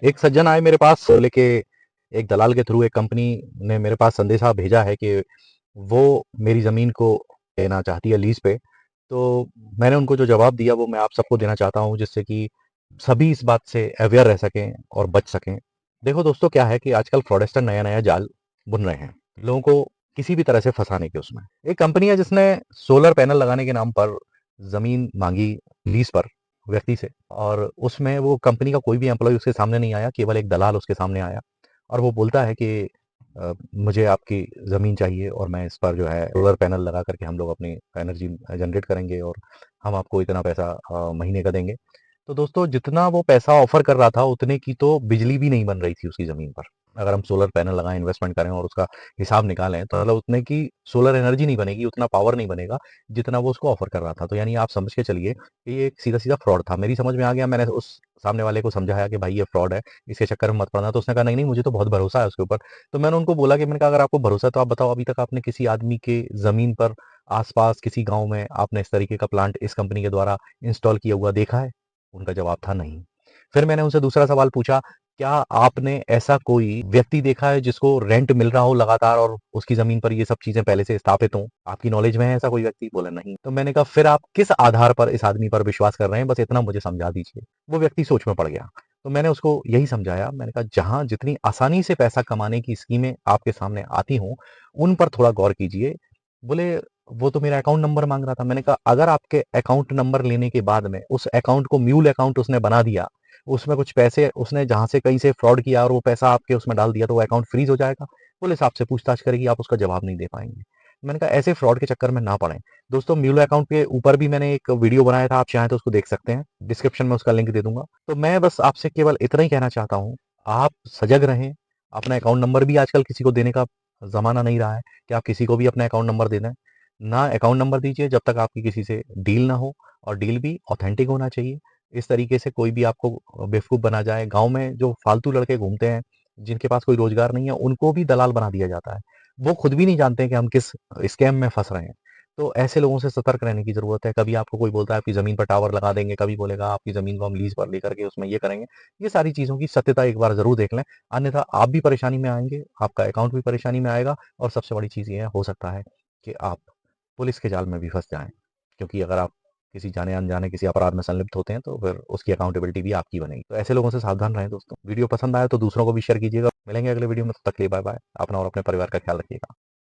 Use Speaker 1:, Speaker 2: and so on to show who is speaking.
Speaker 1: एक सज्जन आए मेरे पास लेके, एक दलाल के थ्रू एक कंपनी ने मेरे पास संदेशा भेजा है कि वो मेरी ज़मीन को लेना चाहती है लीज़ पे। तो मैंने उनको जो जवाब दिया वो मैं आप सबको देना चाहता हूँ, जिससे कि सभी इस बात से अवेयर रह सकें और बच सकें। देखो दोस्तों, क्या है कि आजकल फ्रॉडेस्टर नया-नया जाल बुन रहे हैं, लोगों को किसी भी तरह से फँसाने के उसमें। एक कंपनी है जिसने सोलर पैनल लगाने के नाम पर ज़मीन माँगी लीज़ पर व्यक्ति से, और उसमें वो कंपनी का कोई भी एम्प्लॉयी उसके सामने नहीं आया, केवल एक दलाल उसके सामने आया और वो बोलता है कि मुझे आपकी ज़मीन चाहिए और मैं इस पर जो है सोलर पैनल लगा करके हम लोग अपनी एनर्जी जनरेट करेंगे और हम आपको इतना पैसा महीने का देंगे। तो दोस्तों, जितना वो पैसा ऑफ़र कर रहा था उतने की तो बिजली भी नहीं बन रही थी उसकी ज़मीन पर। अगर हम सोलर पैनल लगाएँ, इन्वेस्टमेंट करें और उसका हिसाब निकालें तो मतलब उतने की सोलर एनर्जी नहीं बनेगी, उतना पावर नहीं बनेगा जितना वो उसको ऑफ़र कर रहा था। तो यानी आप समझ के चलिए कि ये एक सीधा-सीधा फ्रॉड था। मेरी समझ में आ गया, मैंने उस सामने वाले को समझाया कि भाई ये फ्रॉड है, इसके चक्कर में मत पड़ना। तो उसने कहा नहीं, नहीं मुझे तो बहुत भरोसा है उसके ऊपर। तो मैंने उनको बोला कि मैंने कहा अगर आपको भरोसा है तो आप बताओ, अभी तक आपने किसी आदमी के ज़मीन पर आस-पास किसी गाँव में आपने इस तरीके का प्लांट इस कंपनी के द्वारा इंस्टॉल किया हुआ देखा है? उनका जवाब था नहीं। फिर मैंने उनसे दूसरा सवाल पूछा, क्या आपने ऐसा कोई व्यक्ति देखा है जिसको रेंट मिल रहा हो लगातार और उसकी ज़मीन पर ये सब चीज़ें पहले से स्थापित हों? आपकी नॉलेज में है ऐसा कोई व्यक्ति? बोला नहीं। तो मैंने कहा फिर आप किस आधार पर इस आदमी पर विश्वास कर रहे हैं? बस इतना मुझे समझा दीजिए। वो व्यक्ति सोच में पड़ गया। तो मैंने उसको यही समझाया, मैंने कहा जहाँ जितनी आसानी से पैसा कमाने की स्कीमें आपके सामने आती हों, उन पर थोड़ा गौर कीजिए। बोले वो तो मेरा अकाउंट नंबर माँग रहा था। मैंने कहा अगर आपके अकाउंट नंबर लेने के बाद में उस अकाउंट को म्यूल अकाउंट उसने बना दिया, उसमें कुछ पैसे उसने जहाँ से कहीं से फ्रॉड किया और वो पैसा आपके उसमें डाल दिया, तो वो अकाउंट फ्रीज़ हो जाएगा। पुलिस आपसे पूछताछ करेगी, आप उसका जवाब नहीं दे पाएँगे। मैंने कहा ऐसे फ्रॉड के चक्कर में ना पड़ें। दोस्तों, म्यूल अकाउंट के ऊपर भी मैंने एक वीडियो बनाया था, आप चाहें तो उसको देख सकते हैं। डिस्क्रिप्शन में उसका लिंक दे दूँगा। तो मैं बस आपसे केवल इतना ही कहना चाहता हूँ, आप सजग रहें। अपना अकाउंट नंबर भी आजकल किसी को देने का ज़माना नहीं रहा है कि आप किसी को भी अपना अकाउंट नंबर दे दें। ना अकाउंट नंबर दीजिए जब तक आपकी किसी से डील ना हो, और डील भी ऑथेंटिक होना चाहिए। इस तरीके से कोई भी आपको बेवकूफ़ बना जाए। गाँव में जो फालतू लड़के घूमते हैं, जिनके पास कोई रोज़गार नहीं है, उनको भी दलाल बना दिया जाता है। वो खुद भी नहीं जानते हैं कि हम किस स्कैम में फँस रहे हैं। तो ऐसे लोगों से सतर्क रहने की ज़रूरत है। कभी आपको कोई बोलता है आपकी ज़मीन पर टावर लगा देंगे, कभी बोलेगा आपकी ज़मीन को हम लीज़ पर लेकर के उसमें ये करेंगे। ये सारी चीज़ों की सत्यता एक बार ज़रूर देख लें, अन्यथा आप भी परेशानी में आएँगे, आपका अकाउंट भी परेशानी में आएगा और सबसे बड़ी चीज़ ये है, हो सकता है कि आप पुलिस के जाल में भी फँस जाएँ। क्योंकि अगर आप किसी जाने-अनजाने किसी अपराध में संलिप्त होते हैं, तो फिर उसकी अकाउंटेबिलिटी भी आपकी बनेगी। तो ऐसे लोगों से सावधान रहें दोस्तों। वीडियो पसंद आया तो दूसरों को भी शेयर कीजिएगा। मिलेंगे अगले वीडियो में, तब तक के लिए बाय-बाय। अपना और अपने परिवार का ख्याल रखिएगा।